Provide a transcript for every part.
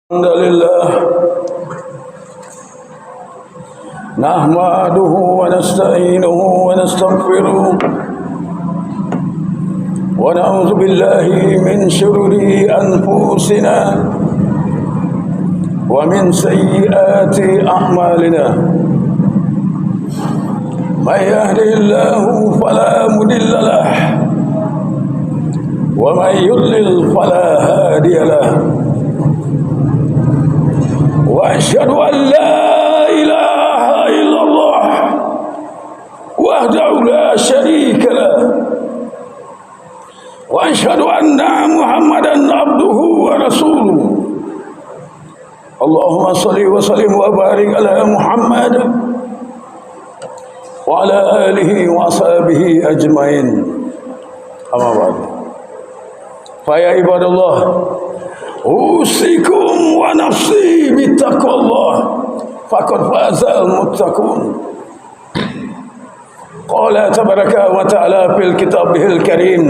Alhamdulillah nahmaduhu wa nasta'inuhu wa nastaghfiruh wa na'udzu billahi min shururi anfusina wa min sayyiati a'malina may yahdihillahu fala mudilla lahu wa may yudlil fala hadiya lahu وأشهد أن لا إله إلا الله وحده لا شريك له وأشهد أن محمدا عبده ورسوله اللهم صل وسلم وبارك على محمد وعلى آله وصحبه أجمعين أما بعد فيا عباد الله أوصيكم ونفسي بتقوى الله فقد فاز المتقون قال تبارك وتعالى في كتابه الكريم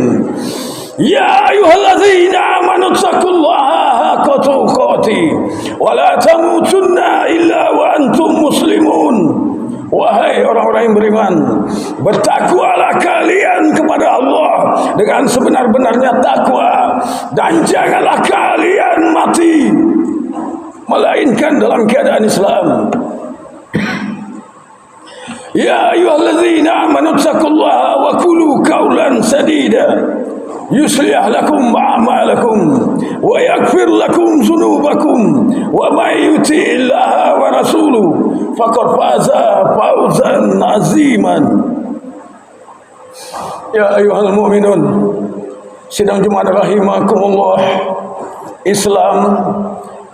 يا أيها الذين آمنوا اتقوا الله حق تقاته ولا تموتن إلا وأنتم مسلمون. Wahai orang-orang yang beriman, bertakwalah kalian kepada Allah dengan sebenar-benarnya takwa, dan janganlah kalian mati melainkan dalam keadaan Islam. Ya ayyuhallazina amanu taqullaha wa qulu qawlan sadida yuslih lakum a'malakum wa yaghfir lakum dzunubakum wa may yuti'illaha wa rasuluhu faqad faza fawzan aziman. Ya ayyuhal mu'minun, sidang jemaat rahimakumullah, Islam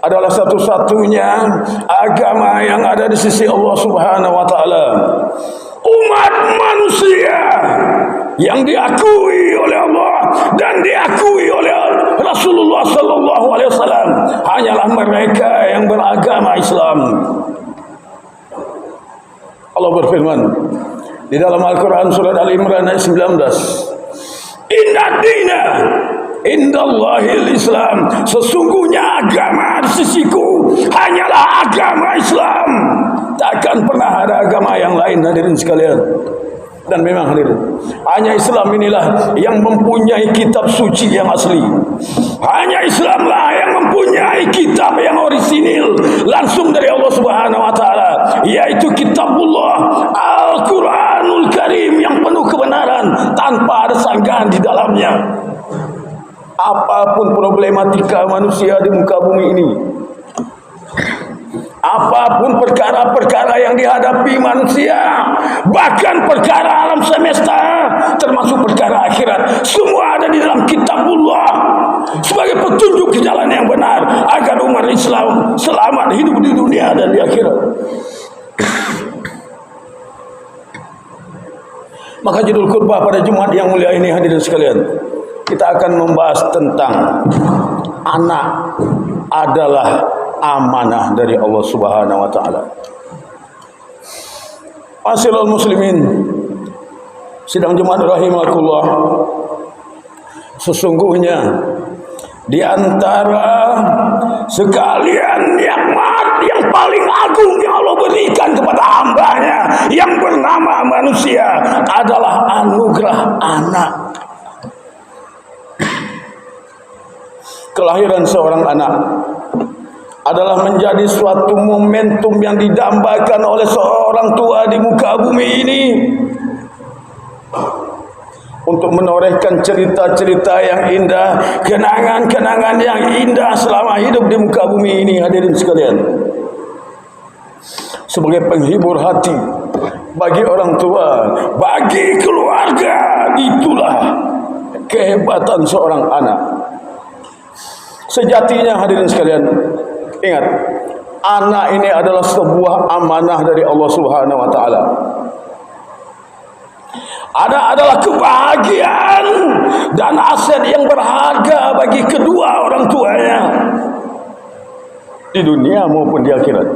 adalah satu-satunya agama yang ada di sisi Allah Subhanahu wa taala. Umat manusia yang diakui oleh Allah dan diakui oleh Rasulullah sallallahu alaihi wasallam hanyalah mereka yang beragama Islam. Allah berfirman di dalam Al-Quran surat Al-Imran ayat 19, Inna dina indallahil Islam, sesungguhnya agama di sisiku hanyalah agama Islam. Takkan pernah ada agama yang lain, hadirin sekalian. Dan memang hadirin, hanya Islam inilah yang mempunyai kitab suci yang asli. Hanya Islamlah yang mempunyai kitab yang orisinil langsung dari Allah Subhanahu wa taala, yaitu kitabullah Al-Quranul Karim yang penuh kebenaran tanpa ada sanggahan di dalamnya. Apapun problematika manusia di muka bumi ini, apapun perkara-perkara yang dihadapi manusia, bahkan perkara alam semesta termasuk perkara akhirat, semua ada di dalam kitabullah sebagai petunjuk ke jalan yang benar agar umat Islam selamat hidup di dunia dan di akhirat. Maka judul khutbah pada Jumat yang mulia ini, hadirin sekalian, kita akan membahas tentang anak adalah amanah dari Allah Subhanahu wa taala. Masyaallah muslimin, sidang jemaat rahimakumullah, sesungguhnya di antara sekalian nikmat yang paling agung yang Allah berikan kepada hambanya yang bernama manusia adalah anugerah anak. Kelahiran seorang anak adalah menjadi suatu momentum yang didambakan oleh seorang tua di muka bumi ini untuk menorehkan cerita-cerita yang indah, kenangan-kenangan yang indah selama hidup di muka bumi ini, hadirin sekalian. Sebagai penghibur hati bagi orang tua, bagi keluarga, itulah kehebatan seorang anak. Sejatinya hadirin sekalian, ingat, anak ini adalah sebuah amanah dari Allah Subhanahu wa taala. Anak adalah kebahagiaan dan aset yang berharga bagi kedua orang tuanya di dunia maupun di akhirat.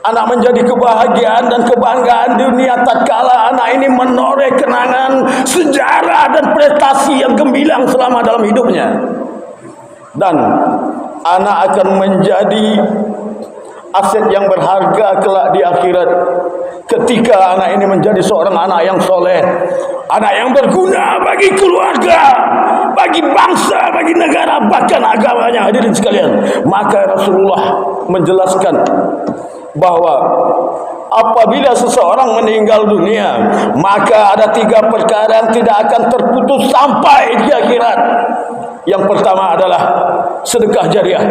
Anak menjadi kebahagiaan dan kebanggaan dunia tatkala anak ini menoreh kenangan, sejarah dan prestasi yang gemilang selama dalam hidupnya. Dan anak akan menjadi aset yang berharga kelak di akhirat. Ketika anak ini menjadi seorang anak yang soleh, anak yang berguna bagi keluarga, bagi bangsa, bagi negara, bahkan agamanya. Hadirin sekalian, maka Rasulullah menjelaskan bahwa apabila seseorang meninggal dunia, maka ada 3 perkara yang tidak akan terputus sampai di akhirat. Yang pertama adalah sedekah jariah.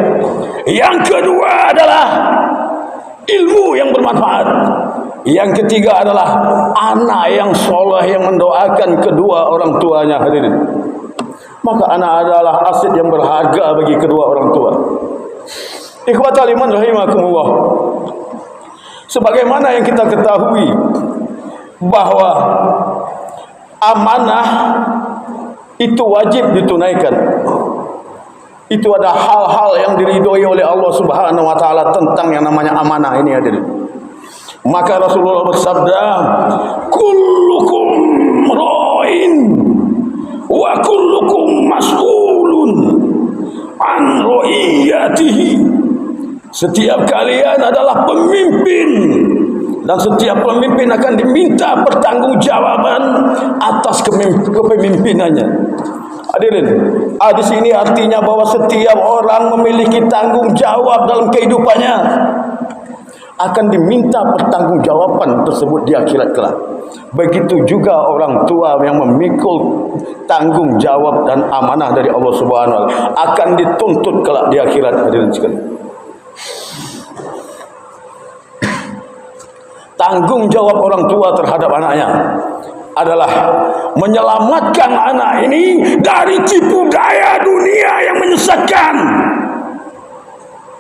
Yang kedua adalah ilmu yang bermanfaat. Yang ketiga adalah anak yang soleh yang mendoakan kedua orang tuanya. Hadirin, maka anak adalah aset yang berharga bagi kedua orang tua. Ikhwatal iman rahimakumullah, sebagaimana yang kita ketahui bahwa amanah itu wajib ditunaikan. Itu ada hal-hal yang diridhoi oleh Allah Subhanahu wa taala tentang yang namanya amanah ini, hadirin. Maka Rasulullah bersabda, kullukum ra'in wa kullukum mas'ulun an ra'iyatihi. Setiap kalian adalah pemimpin, dan setiap pemimpin akan diminta pertanggungjawaban atas kepemimpinannya. Hadirin, hadis ini artinya bahwa setiap orang memiliki tanggung jawab dalam kehidupannya, akan diminta pertanggungjawaban tersebut di akhirat kelak. Begitu juga orang tua yang memikul tanggung jawab dan amanah dari Allah Subhanahu wa taala akan dituntut kelak di akhirat. Hadirin sekalian, tanggung jawab orang tua terhadap anaknya adalah menyelamatkan anak ini dari tipu daya dunia yang menyesatkan,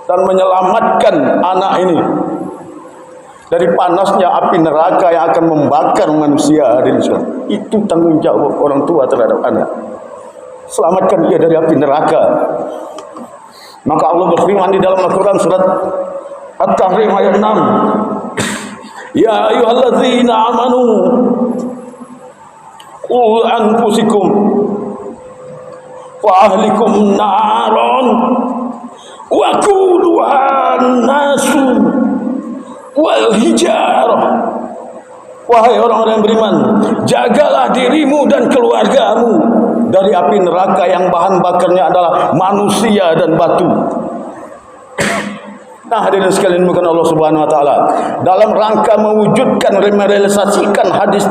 dan menyelamatkan anak ini dari panasnya api neraka yang akan membakar manusia. Itu tanggung jawab orang tua terhadap anak. Selamatkan ia dari api neraka. Maka Allah berfirman di dalam Al-Quran surat At-Tahrim ayat 6, ya ayyuhalladzina amanu qu anfusikum wa ahlikum naron wa quduha nasu wal hijarah. Wahai orang-orang yang beriman, jagalah dirimu dan keluargamu dari api neraka yang bahan bakarnya adalah manusia dan batu. Nah, hadirin sekalian, bukan Allah Subhanahu wa taala dalam rangka mewujudkan, merealisasikan hadis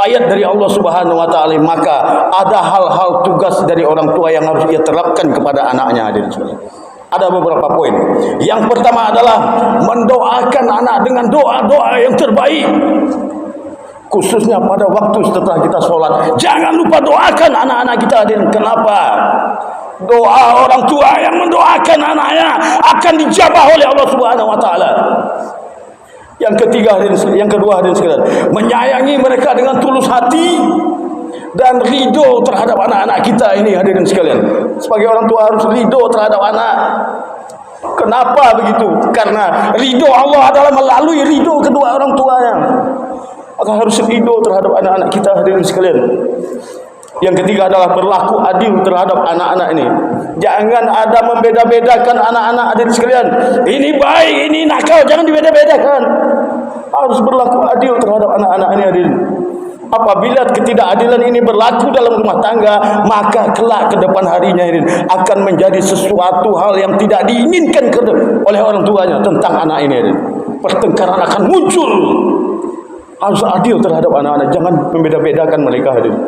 ayat dari Allah Subhanahu wa taala, maka ada hal-hal tugas dari orang tua yang harus ia terapkan kepada anaknya. Hadirin sekalian, ada beberapa poin. Yang pertama adalah mendoakan anak dengan doa-doa yang terbaik, khususnya pada waktu setelah kita sholat. Jangan lupa doakan anak-anak kita. Kenapa? Doa orang tua yang mendoakan anaknya akan dijabah oleh Allah Subhanahu wa taala. Yang ketiga, yang kedua, hadirin sekalian, menyayangi mereka dengan tulus hati dan ridho terhadap anak-anak kita ini. Hadirin sekalian, sebagai orang tua harus ridho terhadap anak. Kenapa begitu? Karena ridho Allah adalah melalui ridho kedua orang tuanya. Maka harus ridho terhadap anak-anak kita. Hadirin sekalian, yang ketiga adalah berlaku adil terhadap anak-anak ini. Jangan ada membeda-bedakan anak-anak. Hadirin sekalian, ini baik, ini nakal, jangan dibeda-bedakan. Harus berlaku adil terhadap anak-anak ini. Hadirin, apabila ketidakadilan ini berlaku dalam rumah tangga, maka kelak ke depan harinya ini akan menjadi sesuatu hal yang tidak diinginkan oleh orang tuanya tentang anak ini. Pertengkaran akan muncul. Harus adil terhadap anak-anak, jangan membeda-bedakan mereka. Hadirin,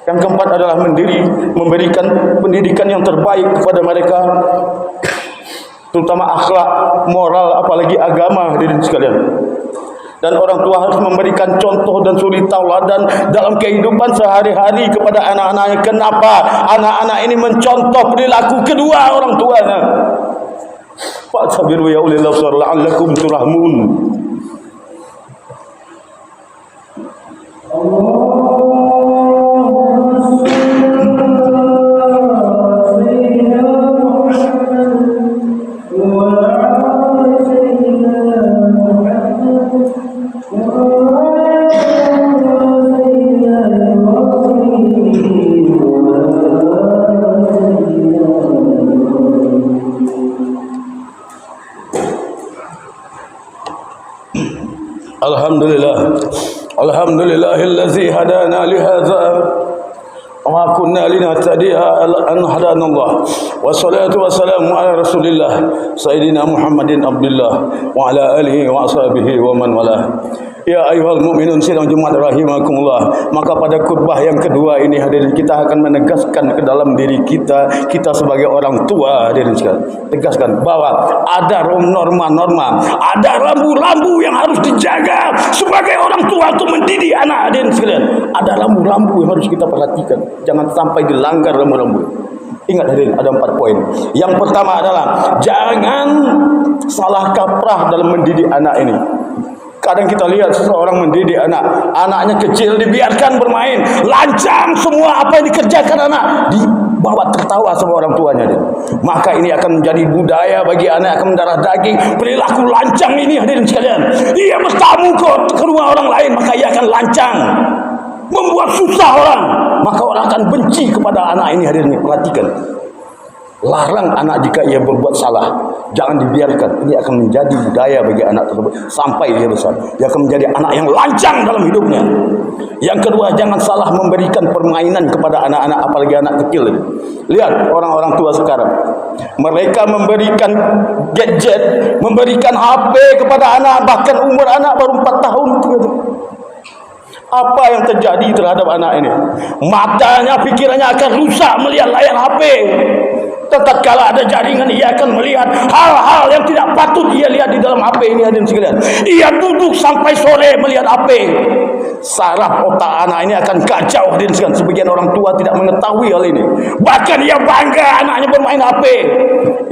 yang keempat adalah memberikan pendidikan yang terbaik kepada mereka, terutama akhlak, moral, apalagi agama. Hadirin sekalian, dan orang tua harus memberikan contoh dan suri tauladan dalam kehidupan sehari-hari kepada anak-anaknya. Kenapa? Anak-anak ini mencontoh perilaku kedua orang tuanya. Fa'tabiru ya ulil absar la'allakum turhamun. Alhamdulillah. Alhamdulillahillazi hadana lihadza wa kunna linahtadiya an hadanallah. Wassalatu wassalamu ala Rasulillah Sayyidina Muhammadin Abdullah wa ala alihi wa ashabihi wa man wala. Ya ayyuhal mu'minun sidang Jumat rahimakumullah. Maka pada khutbah yang kedua ini hadirin, kita akan menegaskan ke dalam diri kita, kita sebagai orang tua hadirin sekalian, tegaskan bahwa ada norma-norma, ada rambu-rambu yang harus dijaga sebagai orang tua untuk mendidik anak hadirin sekalian. Ada rambu-rambu yang harus kita perhatikan, jangan sampai dilanggar rambu-rambu. Ingat hadirin, ada 4 poin. Yang pertama adalah jangan salah kaprah dalam mendidik anak ini. Kadang kita lihat seseorang mendidik anak, anaknya kecil dibiarkan bermain, lancang semua apa yang dikerjakan anak, dibawa tertawa sama orang tuanya dia. Maka ini akan menjadi budaya bagi anak yang akan mendarah daging. Perilaku lancang ini hadirin sekalian, dia bertamu ke rumah orang lain, maka ia akan lancang, membuat susah orang, maka orang akan benci kepada anak ini hadirin. Perhatikan, larang anak jika ia berbuat salah, jangan dibiarkan. Ini akan menjadi budaya bagi anak tersebut sampai dia besar. Dia akan menjadi anak yang lancang dalam hidupnya. Yang kedua, jangan salah memberikan permainan kepada anak-anak, apalagi anak kecil. Lihat orang-orang tua sekarang, mereka memberikan gadget, memberikan HP kepada anak, bahkan umur anak baru 4 tahun. Apa yang terjadi terhadap anak ini? Matanya, pikirannya akan rusak melihat layar HP. Tatkala ada jaringan, ia akan melihat hal-hal yang tidak patut ia lihat di dalam HP ini hadirin sekalian. Ia duduk sampai sore melihat HP. Saraf otak anak ini akan kacau hadirin sekalian. Sebagian orang tua tidak mengetahui hal ini, bahkan ia bangga anaknya bermain HP.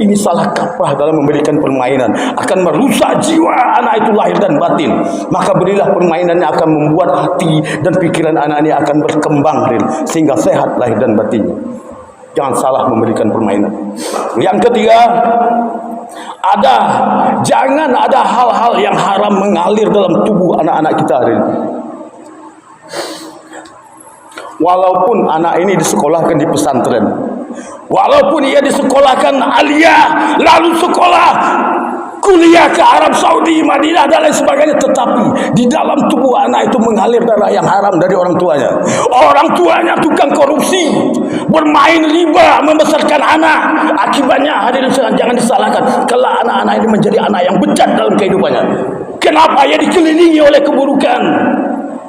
Ini salah kaprah dalam memberikan permainan, akan merusak jiwa anak itu lahir dan batin. Maka berilah permainan yang akan membuat hati dan pikiran anak ini akan berkembang sehingga sehat lahir dan batinnya. Jangan salah memberikan permainan. Yang ketiga, jangan ada hal-hal yang haram mengalir dalam tubuh anak-anak kita hari ini. Walaupun anak ini disekolahkan di pesantren, walaupun ia disekolahkan aliyah, lalu sekolah kuliah ke Arab Saudi, Madinah dan lain sebagainya, tetapi di dalam tubuh anak itu mengalir darah yang haram dari orang tuanya. Orang tuanya tukang korupsi, bermain riba, membesarkan anak. Akibatnya hadirin sekalian, jangan disalahkan kalau anak-anak ini menjadi anak yang bejat dalam kehidupannya. Kenapa? Ia dikelilingi oleh keburukan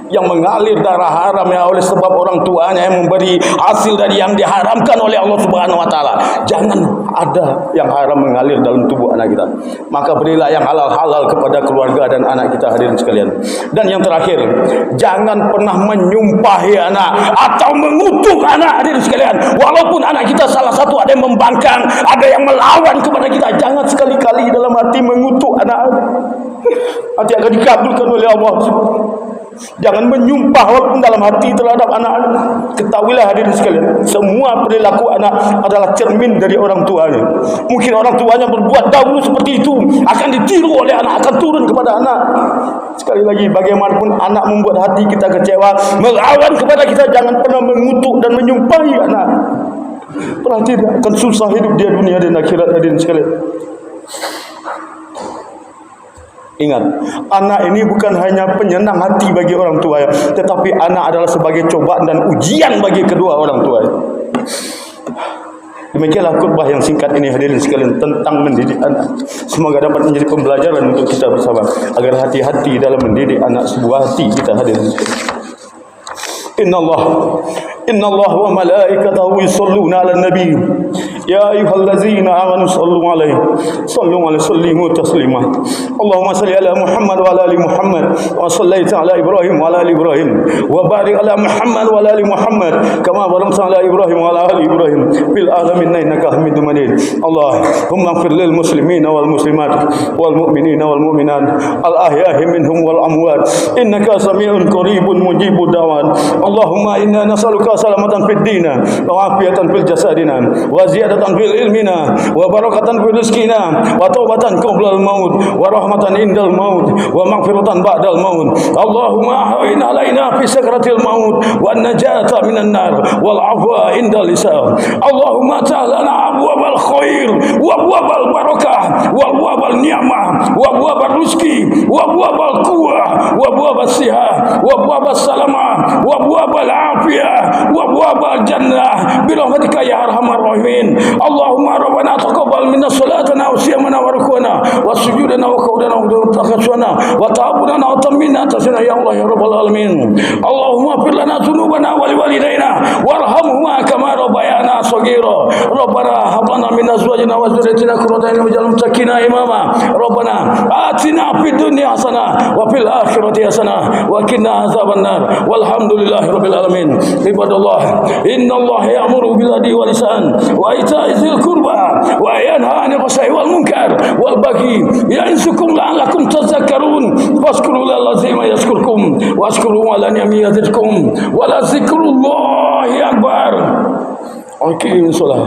yang mengalir darah haram ya, oleh sebab orang tuanya yang memberi hasil dari yang diharamkan oleh Allah Subhanahu wa taala. Jangan ada yang haram mengalir dalam tubuh anak kita. Maka berilah yang halal-halal kepada keluarga dan anak kita hadirin sekalian. Dan yang terakhir, jangan pernah menyumpahi anak atau mengutuk anak hadirin sekalian. Walaupun anak kita salah satu ada yang membangkang, ada yang melawan kepada kita, jangan sekali-kali dalam hati mengutuk anak. Nanti akan dikabulkan oleh Allah. Jangan menyumpah walaupun dalam hati terhadap anak. Ketahuilah hadirin sekalian, semua perilaku anak adalah cermin dari orang tuanya. Mungkin orang tuanya berbuat dahulu seperti itu, akan ditiru oleh anak, akan turun kepada anak. Sekali lagi, bagaimanapun anak membuat hati kita kecewa, melawan kepada kita, jangan pernah mengutuk dan menyumpahi anak. Perhatikan, akan susah hidup dia dunia dan akhirat hadirin sekalian. Ingat, anak ini bukan hanya penyenang hati bagi orang tua, tetapi anak adalah sebagai cobaan dan ujian bagi kedua orang tua. Demikianlah khutbah yang singkat ini hadirin sekalian tentang mendidik anak. Semoga dapat menjadi pembelajaran untuk kita bersama, agar hati-hati dalam mendidik anak, sebuah hati kita hadirin. Inna Allah wa malaikatahu yusalluna 'alan nabi. Ya ayyuhallazina amanu sallu 'alaihi sallimu taslima. Allahumma salli ala Muhammad wa ala ali Muhammad wa sallaita ala Ibrahim wa ala ali Ibrahim wa barik ala Muhammad wa ala ali Muhammad kama barakta ala Ibrahim wa ala ali Ibrahim fil alamin innaka Hamidum Majid. Allahumma ighfir lil muslimina wal muslimat wal mu'minina wal mu'minat al ahya'i minhum wal amwat innaka sami'un qaribun mujibud da'wat. Allahumma inna nas'aluka salamatan fid dina wa afiyatan fil jasadina wa ziyadatan fil ilmina wa barakatan fil rizqina wa taubatan qabla al maut wa rahmatan indal maut wa maghfiratan ba'dal maut. Allahumma hawin alaina fi sakratil maut wa najata minan nar wal afwa indal hisab. Allahumma ta'ala abwabal khair wa abwabal barakah wa abwabal ni'mah وابواب الرزق وابواب القوة وابواب الصحة وابواب السلامة وابواب العافية وابواب الجنة برحمتك يا ارحم الراحمين. اللهم ربنا تقبل منا صلاتنا وصيامنا وركوعنا وسجودنا وقعودنا وتخشعنا وتعبدنا وتمنا تسنا يا الله يا رب العالمين. اللهم اغفر لنا ذنوبنا ولوالدينا وارحمهما كما ربيانا صغيرا. ربنا هب لنا من ازواجنا وذريتنا قرة اعين واجعلنا للمتقين اماما. ربنا آتنا في الدنيا حسنة وفي الآخرة حسنة وقنا عذاب النار والحمد لله رب العالمين. عباد الله إن الله يأمر بالعدل والإحسان وإيتاء ذي القربى وينهى عن الفحشاء والمنكر والبغي يعظكم لعلكم تذكرون. فاذكروا الله العظيم يذكركم واشكروه على نعمه يزدكم ولذكر الله أكبر. أقيموا الصلاة.